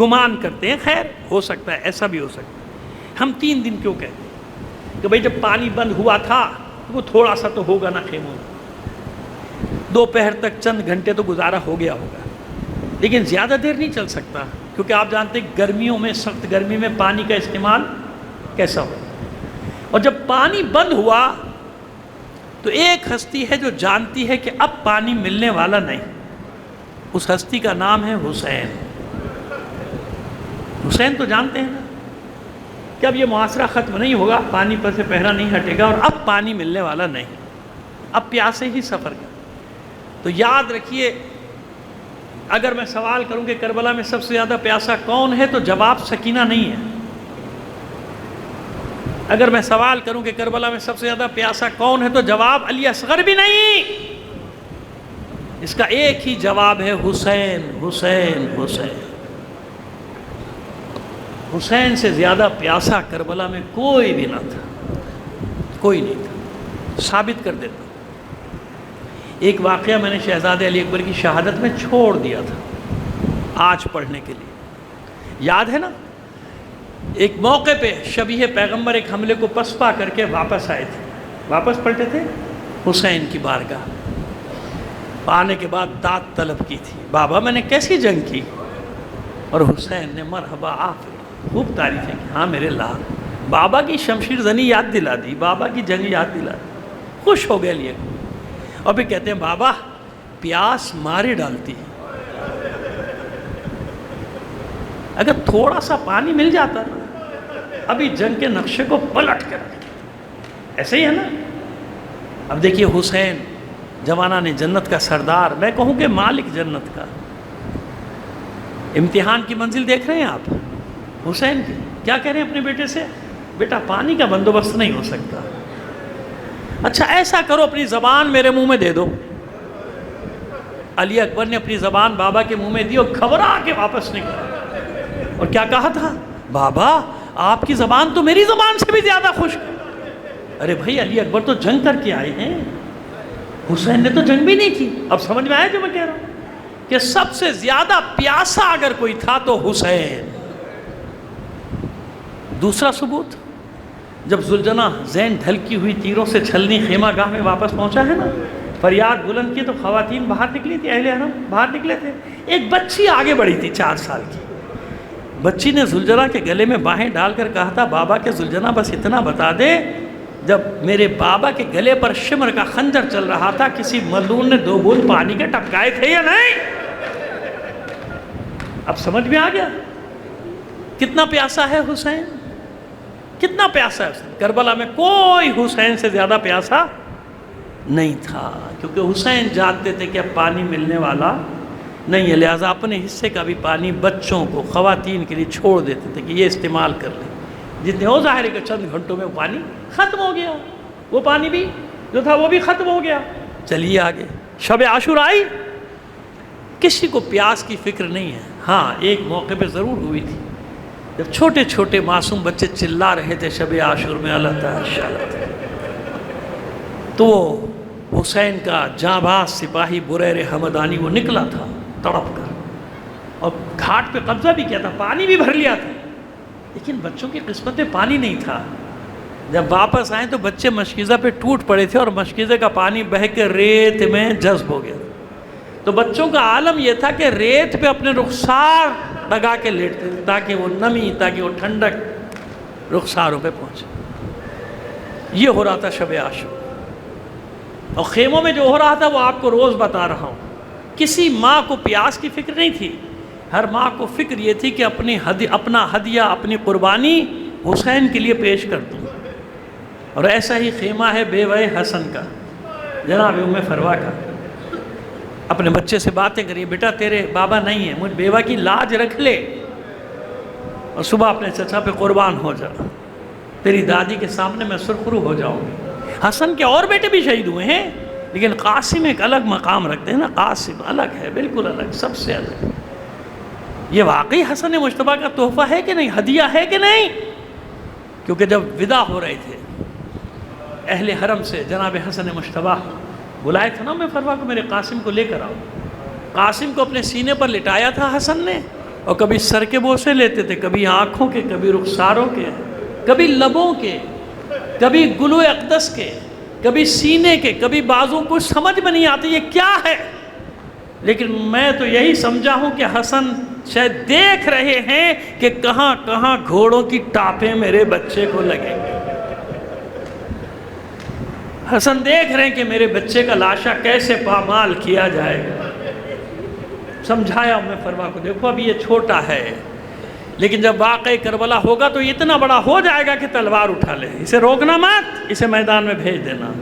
A: گمان کرتے ہیں، خیر ہو سکتا ہے، ایسا بھی ہو سکتا ہے. ہم 3 دن کیوں کہتے ہیں کہ بھئی جب پانی بند ہوا تھا تو وہ تھوڑا سا تو ہوگا نا خیموں میں. دوپہر تک چند گھنٹے تو گزارا ہو گیا ہوگا، لیکن زیادہ دیر نہیں چل سکتا. کیونکہ آپ جانتے ہیں گرمیوں میں، سخت گرمی میں پانی کا استعمال کیسا ہو. اور جب پانی بند ہوا تو ایک ہستی ہے جو جانتی ہے کہ اب پانی ملنے والا نہیں. اس ہستی کا نام ہے حسین. حسین تو جانتے ہیں نا کہ اب یہ معاشرہ ختم نہیں ہوگا، پانی پر سے پہرا نہیں ہٹے گا اور اب پانی ملنے والا نہیں، اب پیاسے ہی سفر کا. تو یاد رکھیے، اگر میں سوال کروں کہ کربلا میں سب سے زیادہ پیاسا کون ہے تو جواب سکینہ نہیں ہے. اگر میں سوال کروں کہ کربلا میں سب سے زیادہ پیاسا کون ہے تو جواب علی اصغر بھی نہیں. اس کا ایک ہی جواب ہے، حسین حسین حسین. حسین سے زیادہ پیاسا کربلا میں کوئی بھی نہ تھا، کوئی نہیں تھا. ثابت کر دیتا. ایک واقعہ میں نے شہزادے علی اکبر کی شہادت میں چھوڑ دیا تھا آج پڑھنے کے لیے. یاد ہے نا، ایک موقع پہ شبیہ پیغمبر ایک حملے کو پسپا کر کے واپس آئے تھے، واپس پلٹے تھے حسین کی بارگاہ. آنے کے بعد داد طلب کی تھی، بابا میں نے کیسی جنگ کی؟ اور حسین نے مرحبا آفر خوب تعریفیں کی. ہاں میرے لال، بابا کی شمشیر زنی یاد دلا دی، بابا کی جنگ یاد دلا دی. خوش ہو گئے لیے. اور پھر کہتے ہیں بابا پیاس مارے ڈالتی ہے، اگر تھوڑا سا پانی مل جاتا نا ابھی جنگ کے نقشے کو پلٹ کر. ایسے ہی ہے نا. اب دیکھیے حسین جوانان جنت کا سردار، میں کہوں کہ مالک جنت کا. امتحان کی منزل دیکھ رہے ہیں آپ حسین کی. کیا کہہ رہے ہیں اپنے بیٹے سے؟ بیٹا پانی کا بندوبست نہیں ہو سکتا. اچھا ایسا کرو اپنی زبان میرے منہ میں دے دو. علی اکبر نے اپنی زبان بابا کے منہ میں دی اور گھبرا کے واپس نکلا. اور کیا کہا تھا؟ بابا آپ کی زبان تو میری زبان سے بھی زیادہ خشک. ارے بھائی علی اکبر تو جنگ کر کے آئے ہیں، حسین نے تو جنگ بھی نہیں کی. اب سمجھ میں آیا جو میں کہہ رہا ہوں کہ سب سے زیادہ پیاسا اگر کوئی تھا تو حسین. دوسرا ثبوت، جب ذوالجناح زین ڈھلکی ہوئی تیروں سے چھلنی خیمہ گاہ میں واپس پہنچا ہے نا، فریاد بلند کی تو خواتین باہر نکلی تھی، اہل حرم باہر نکلے تھے. ایک بچی آگے بڑھی تھی 4 سال کی. بچی نے ذوالجناح کے گلے میں باہیں ڈال کر کہا تھا بابا کے ذوالجناح بس اتنا بتا دے، جب میرے بابا کے گلے پر شمر کا خنجر چل رہا تھا کسی ملعون نے 2 بوند پانی کے ٹپکائے تھے یا نہیں؟ اب سمجھ میں آ گیا. کتنا پیاسا ہے حسین، کتنا پیاسا ہے حسین. کربلا میں کوئی حسین سے زیادہ پیاسا نہیں تھا، کیونکہ حسین جانتے تھے کہ اب پانی ملنے والا نہیں ہے، لہٰذا اپنے حصے کا بھی پانی بچوں کو، خواتین کے لیے چھوڑ دیتے تھے کہ یہ استعمال کر لیں. جتنے ہو ظاہر ہے کہ چند گھنٹوں میں وہ پانی ختم ہو گیا، وہ پانی بھی جو تھا وہ بھی ختم ہو گیا. چلیے آگے. شب عاشوراء آئی، کسی کو پیاس کی فکر نہیں ہے. ہاں ایک موقع پہ ضرور ہوئی تھی، جب چھوٹے چھوٹے معصوم بچے چلا رہے تھے شب عاشور میں اللہ تعالیٰ، تو حسین کا جانباز سپاہی بریر حمدانی وہ نکلا تھا تڑپ کر، اور گھاٹ پہ قبضہ بھی کیا تھا، پانی بھی بھر لیا تھا، لیکن بچوں کی قسمت میں پانی نہیں تھا. جب واپس آئے تو بچے مشکیزہ پہ ٹوٹ پڑے تھے اور مشکیزہ کا پانی بہہ کے ریت میں جذب ہو گیا. تو بچوں کا عالم یہ تھا کہ ریت پہ اپنے رخسار لگا کے لیٹتے تھے تاکہ وہ نمی، تاکہ وہ ٹھنڈک رخساروں پہ پہنچے. یہ ہو رہا تھا شب عاشور، اور خیموں میں جو ہو رہا تھا وہ آپ کو روز بتا رہا ہوں. کسی ماں کو پیاس کی فکر نہیں تھی، ہر ماں کو فکر یہ تھی کہ اپنا ہدیہ، اپنی قربانی حسین کے لیے پیش کر دوں. اور ایسا ہی خیمہ ہے بیوہ حسن کا، جناب ام فروا کا. اپنے بچے سے باتیں کریے، بیٹا تیرے بابا نہیں ہیں، مجھ بیوہ کی لاج رکھ لے اور صبح اپنے چچا پہ قربان ہو جا، تیری دادی کے سامنے میں سرخرو ہو جاؤں گی. حسن کے اور بیٹے بھی شہید ہوئے ہیں، لیکن قاسم ایک الگ مقام رکھتے ہیں نا. قاسم الگ ہے، بالکل الگ، سب سے الگ. یہ واقعی حسن مجتبیٰ کا تحفہ ہے کہ نہیں، ہدیہ ہے کہ نہیں؟ کیونکہ جب ودا ہو رہے تھے اہل حرم سے جناب حسن مجتبیٰ بلائے تھے نا میں فروا کو، میرے قاسم کو لے کر آؤ. قاسم کو اپنے سینے پر لٹایا تھا حسن نے، اور کبھی سر کے بوسے لیتے تھے، کبھی آنکھوں کے، کبھی رخساروں کے، کبھی لبوں کے، کبھی گلو اقدس کے، کبھی سینے کے، کبھی بازو. کچھ سمجھ میں نہیں آتی یہ کیا ہے، لیکن میں تو یہی سمجھا ہوں کہ حسن شاید دیکھ رہے ہیں کہ کہاں کہاں گھوڑوں کی ٹاپیں میرے بچے کو لگیں گے. حسن دیکھ رہے ہیں کہ میرے بچے کا لاشا کیسے پامال کیا جائے گا. سمجھایا میں فرما کو، دیکھو ابھی یہ چھوٹا ہے، لیکن جب واقعہ کربلا ہوگا تو اتنا بڑا ہو جائے گا کہ تلوار اٹھا لے. اسے روکنا مت، اسے میدان میں بھیج دینا.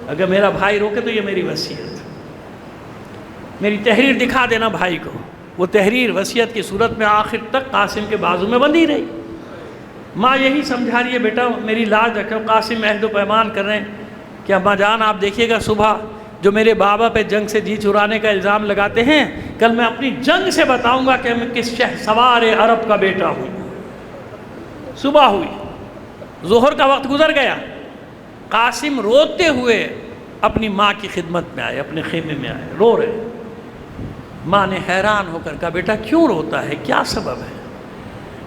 A: اگر میرا بھائی روکے تو یہ میری وصیت، میری تحریر دکھا دینا بھائی کو. وہ تحریر وصیت کی صورت میں آخر تک قاسم کے بازو میں بندھی رہی. ماں یہی سمجھا رہی ہے، بیٹا میری لاج رکھو. قاسم عہد و پیمان کر رہے ہیں کہ ابا جان آپ دیکھیے گا، صبح جو میرے بابا پہ جنگ سے جی چرانے کا الزام لگاتے ہیں، کل میں اپنی جنگ سے بتاؤں گا کہ میں کس شہسوار عرب کا بیٹا ہوں. صبح ہوئی، ظہر کا وقت گزر گیا، قاسم روتے ہوئے اپنی ماں کی خدمت میں آئے، اپنے خیمے میں آئے، رو رہے. ماں نے حیران ہو کر کہا، بیٹا کیوں روتا ہے، کیا سبب ہے؟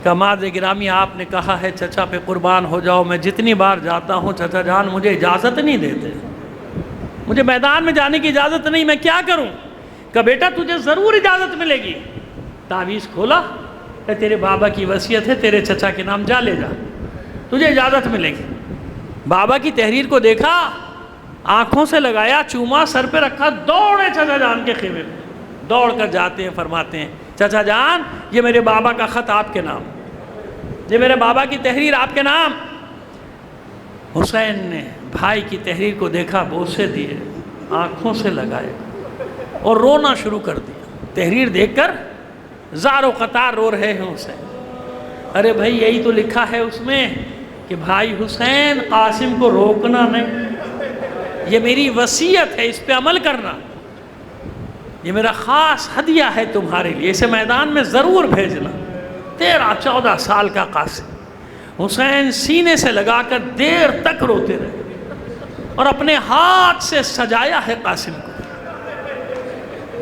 A: کہ ماذ گرامی آپ نے کہا ہے چچا پہ قربان ہو جاؤ. میں جتنی بار جاتا ہوں چچا جان مجھے اجازت نہیں دیتے، مجھے میدان میں جانے کی اجازت نہیں، میں کیا کروں؟ کہ بیٹا تجھے ضرور اجازت ملے گی. تعویذ کھولا کہ تیرے بابا کی وصیت ہے، تیرے چچا کے نام جا لے جا، تجھے اجازت ملے گی. بابا کی تحریر کو دیکھا، آنکھوں سے لگایا، چوما، سر پہ رکھا، دوڑے چچا جان کے خیمے میں. دوڑ کر جاتے ہیں، فرماتے ہیں چچا جان یہ میرے بابا کا خط آپ کے نام، یہ میرے بابا کی تحریر آپ کے نام. حسین نے بھائی کی تحریر کو دیکھا، بوسے دیے، آنکھوں سے لگائے اور رونا شروع کر دیا. تحریر دیکھ کر زار و قطار رو رہے ہیں حسین. ارے بھائی یہی تو لکھا ہے اس میں کہ بھائی حسین قاسم کو روکنا نہیں، یہ میری وصیت ہے، اس پہ عمل کرنا، یہ میرا خاص ہدیہ ہے تمہارے لیے، اسے میدان میں ضرور بھیجنا. 13-14 سال کا قاسم. حسین سینے سے لگا کر دیر تک روتے رہے اور اپنے ہاتھ سے سجایا ہے قاسم کو.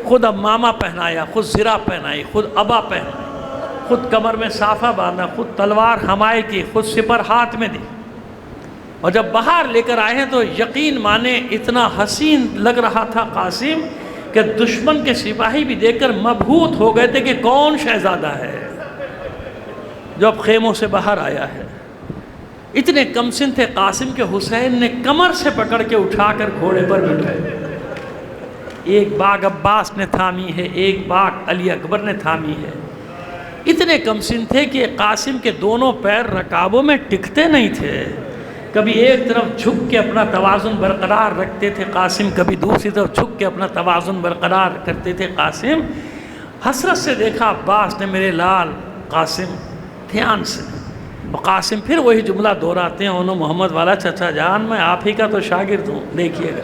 A: خود امامہ پہنایا، خود زرہ پہنائی، خود عبا پہنائی، خود کمر میں صافہ باندھا، خود تلوار ہمائے کی، خود سپر ہاتھ میں دی. اور جب باہر لے کر آئے ہیں تو یقین مانے اتنا حسین لگ رہا تھا قاسم کہ دشمن کے سپاہی بھی دیکھ کر مبہوت ہو گئے تھے کہ کون شہزادہ ہے جو اب خیموں سے باہر آیا ہے. اتنے کمسن تھے قاسم کے حسین نے کمر سے پکڑ کے اٹھا کر گھوڑے پر بٹھائے. ایک باغ عباس نے تھامی ہے، ایک باغ علی اکبر نے تھامی ہے. اتنے کم سن تھے کہ قاسم کے دونوں پیر رکابوں میں ٹکتے نہیں تھے. کبھی ایک طرف جھک کے اپنا توازن برقرار رکھتے تھے قاسم، کبھی دوسری طرف جھک کے اپنا توازن برقرار کرتے تھے قاسم. حسرت سے دیکھا عباس نے میرے لال قاسم دھیان سے. قاسم پھر وہی جملہ دہراتے ہیں، انہوں محمد والا چچا جان میں آپ ہی کا تو شاگرد ہوں، دیکھیے گا.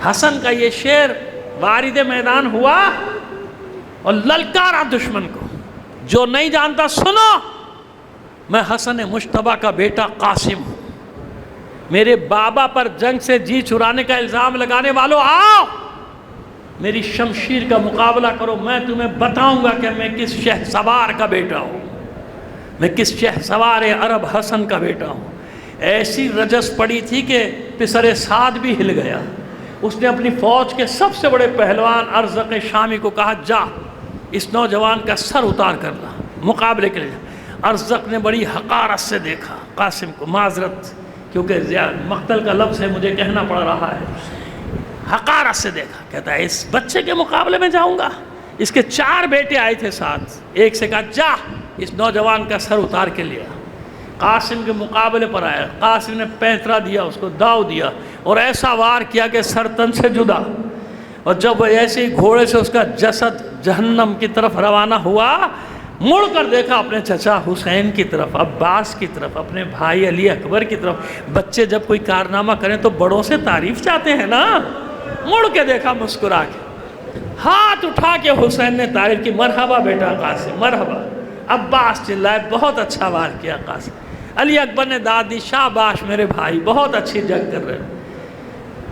A: حسن کا یہ شعر وارد میدان ہوا اور للکارا دشمن کو. جو نہیں جانتا سنو، میں حسن مجتبیٰ کا بیٹا قاسم ہوں. میرے بابا پر جنگ سے جی چرانے کا الزام لگانے والوں آؤ، میری شمشیر کا مقابلہ کرو. میں تمہیں بتاؤں گا کہ میں کس شہ سوار کا بیٹا ہوں، میں کس شہ سوار عرب حسن کا بیٹا ہوں. ایسی رجس پڑی تھی کہ پسر سعد بھی ہل گیا. اس نے اپنی فوج کے سب سے بڑے پہلوان ارزق شامی کو کہا جا اس نوجوان کا سر اتار کر لا مقابلے کے لیے. ارزق نے بڑی حقارت سے دیکھا قاسم کو، معذرت کیونکہ مقتل کا لفظ ہے مجھے کہنا پڑ رہا ہے. حقارت سے دیکھا، کہتا ہے اس بچے کے مقابلے میں جاؤں گا. اس کے 4 بیٹے آئے تھے ساتھ، ایک سے کہا جا اس نوجوان کا سر اتار کے لیا. قاسم کے مقابلے پر آیا. قاسم نے پینترا دیا، اس کو داؤ دیا اور ایسا وار کیا کہ سر تن سے جدا. اور جب وہ ایسے ہی گھوڑے سے اس کا جسد جہنم کی طرف روانہ ہوا، مڑ کر دیکھا اپنے چچا حسین کی طرف، عباس کی طرف، اپنے بھائی علی اکبر کی طرف. بچے جب کوئی کارنامہ کریں تو بڑوں سے تعریف چاہتے ہیں نا. مڑ کے دیکھا مسکرا کے، ہاتھ اٹھا کے حسین نے تعریف کی، مرحبا بیٹا قاسم مرحبا. عباس چلائے بہت اچھا وار کیا قاسم. علی اکبر نے داد دی شاباش میرے بھائی بہت اچھی جنگ کر رہے.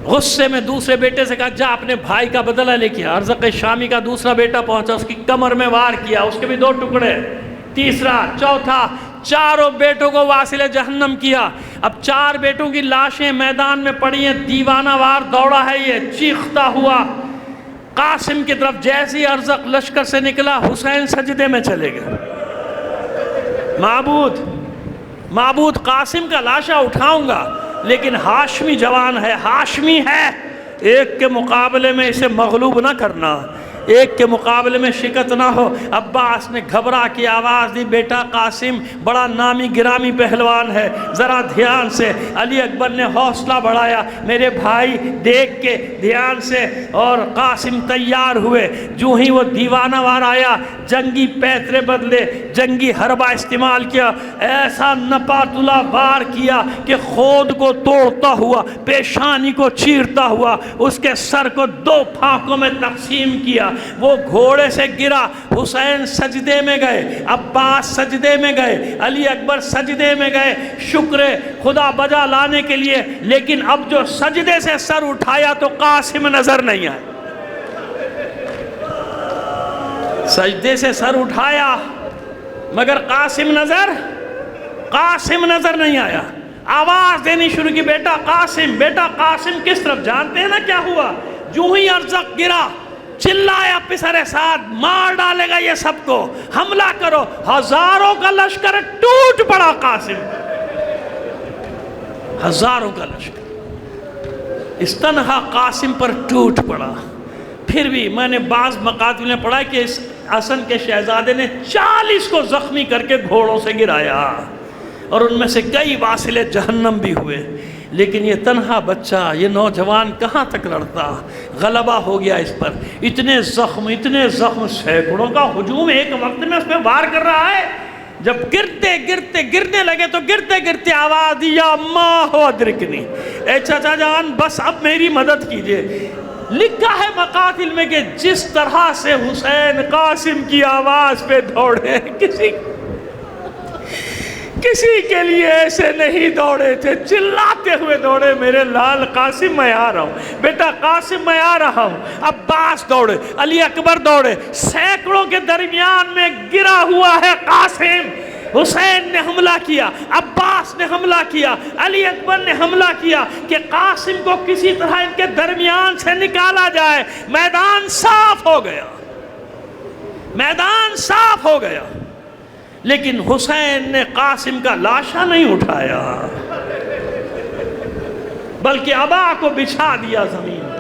A: غصے میں دوسرے بیٹے سے کہا جا اپنے بھائی کا بدلہ لے کے. ارزق شامی کا دوسرا بیٹا پہنچا، اس کی کمر میں وار کیا، اس کے بھی 2 ٹکڑے. تیسرا، چوتھا، 4 بیٹوں کو واصل جہنم کیا. اب 4 بیٹوں کی لاشیں میدان میں پڑی ہیں. دیوانہ وار دوڑا ہے یہ، چیختا ہوا قاسم کی طرف. جیسے ہی ارزق لشکر سے نکلا، حسین سجدے میں چلے گئے. معبود قاسم کا لاشا اٹھاؤں گا، لیکن ہاشمی جوان ہے، ہاشمی ہے، ایک کے مقابلے میں اسے مغلوب نہ کرنا، ایک کے مقابلے میں شکست نہ ہو. عباس نے گھبرا کے آواز دی بیٹا قاسم بڑا نامی گرامی پہلوان ہے، ذرا دھیان سے. علی اکبر نے حوصلہ بڑھایا، میرے بھائی دیکھ کے دھیان سے. اور قاسم تیار ہوئے. جو ہی وہ دیوانہ وار آیا، جنگی پیترے بدلے، جنگی حربہ استعمال کیا، ایسا نپاتلا وار کیا کہ خود کو توڑتا ہوا، پیشانی کو چیرتا ہوا، اس کے سر کو 2 پھانکوں میں تقسیم کیا. وہ گھوڑے سے گرا. حسین سجدے میں گئے، عباس سجدے میں گئے، علی اکبر سجدے میں گئے شکر خدا بجا لانے کے لیے. لیکن اب جو سجدے سے سر اٹھایا تو قاسم نظر نہیں آیا. سجدے سے سر اٹھایا مگر قاسم نظر نہیں آیا. آواز دینی شروع کی، بیٹا قاسم بیٹا قاسم. کس طرف جانتے ہیں نا کیا ہوا؟ جو ہی ارزق گرا چلایا پسر سعد مار ڈالے گا یہ سب کو، حملہ کرو. ہزاروں کا لشکر ٹوٹ پڑا. قاسم ہزاروں کا لشکر اس تنہا قاسم پر ٹوٹ پڑا. پھر بھی میں نے بعض مقاتل میں پڑھا کہ اس حسن کے شہزادے نے 40 کو زخمی کر کے گھوڑوں سے گرایا، اور ان میں سے کئی واصل جہنم بھی ہوئے. لیکن یہ تنہا بچہ، یہ نوجوان کہاں تک لڑتا؟ غلبہ ہو گیا اس پر. اتنے زخم، سینکڑوں کا ہجوم ایک وقت میں اس پہ وار کر رہا ہے. جب گرنے لگے تو گرتے آواز دی یا ماں ہو ادرکنی، اے چچا جان بس اب میری مدد کیجئے. لکھا ہے مقاتل میں کہ جس طرح سے حسین قاسم کی آواز پہ دوڑے، کسی کے لیے ایسے نہیں دوڑے تھے. چلاتے ہوئے دوڑے، میرے لال قاسم میں آ رہا ہوں، بیٹا قاسم میں آ رہا ہوں. عباس دوڑے، علی اکبر دوڑے. سینکڑوں کے درمیان میں گرا ہوا ہے قاسم. حسین نے حملہ کیا، عباس نے حملہ کیا، علی اکبر نے حملہ کیا کہ قاسم کو کسی طرح ان کے درمیان سے نکالا جائے. میدان صاف ہو گیا. لیکن حسین نے قاسم کا لاشا نہیں اٹھایا، بلکہ ابا کو بچھا دیا زمین پر.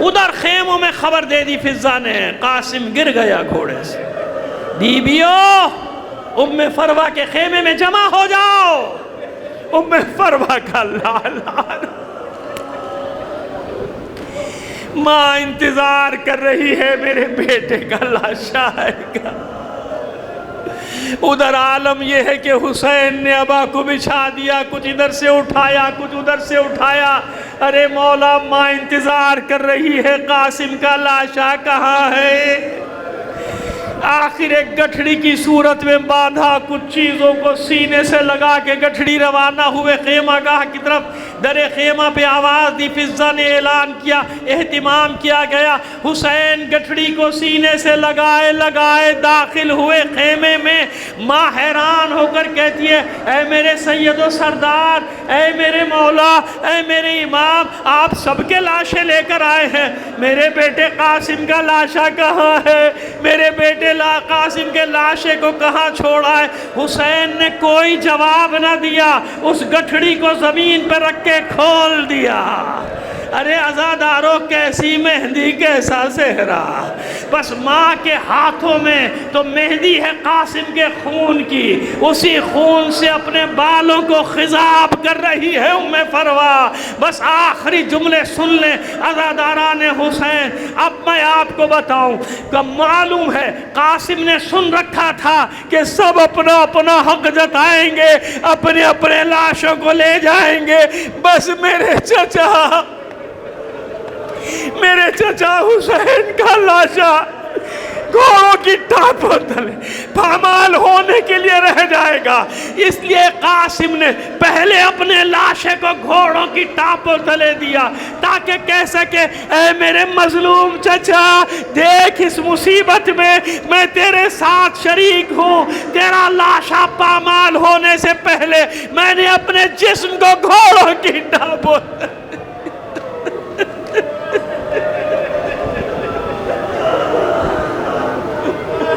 A: ادھر خیموں میں خبر دے دی فضہ نے، قاسم گر گیا گھوڑے سے۔ بیبیوں ام فروہ کے خیمے میں جمع ہو جاؤ۔ ام فروہ کا لالا، ماں انتظار کر رہی ہے میرے بیٹے کا لاشا آئے گا۔ ادھر عالم یہ ہے کہ حسین نے ابا کو بچھا دیا، کچھ ادھر سے اٹھایا کچھ ادھر سے اٹھایا۔ ارے مولا، ماں انتظار کر رہی ہے قاسم کا لاشا کہاں ہے؟ آخر ایک گٹھڑی کی صورت میں باندھا، کچھ چیزوں کو سینے سے لگا کے گٹھڑی روانہ ہوئے خیمہ گاہ کی طرف۔ در خیمہ پہ آواز دی، فضہ نے اعلان کیا، اہتمام کیا گیا۔ حسین گٹھڑی کو سینے سے لگائے لگائے داخل ہوئے خیمے میں۔ ماں حیران ہو کر کہتی ہے، اے میرے سید و سردار، اے میرے مولا، اے میرے امام، آپ سب کے لاشیں لے کر آئے ہیں، میرے بیٹے قاسم کا لاشا کہاں ہے؟ میرے بیٹے قاسم کے لاشے کو کہاں چھوڑا ہے؟ حسین نے کوئی جواب نہ دیا، اس گٹھڑی کو زمین پر رکھ کے کھول دیا۔ ارے عزادارو، کیسی مہندی کیسا صحرا، بس ماں کے ہاتھوں میں تو مہندی ہے قاسم کے خون کی، اسی خون سے اپنے بالوں کو خضاب کر رہی ہے ام فروہ۔ بس آخری جملے سن لیں عزاداران حسین۔ اب میں آپ کو بتاؤں کہ معلوم ہے قاسم نے سن رکھا تھا کہ سب اپنا اپنا حق جتائیں گے، اپنے اپنے لاشوں کو لے جائیں گے، بس میرے چچا حسین کا لاشا گھوڑوں کی ٹانپوں تلے پامال ہونے کے لیے رہ جائے گا۔ اس لیے قاسم نے پہلے اپنے لاشے کو گھوڑوں کی ٹانپوں تلے دیا تاکہ کہہ سکے، اے میرے مظلوم چچا، دیکھ اس مصیبت میں تیرے ساتھ شریک ہوں، تیرا لاشا پامال ہونے سے پہلے میں نے اپنے جسم کو گھوڑوں کی ٹانپوں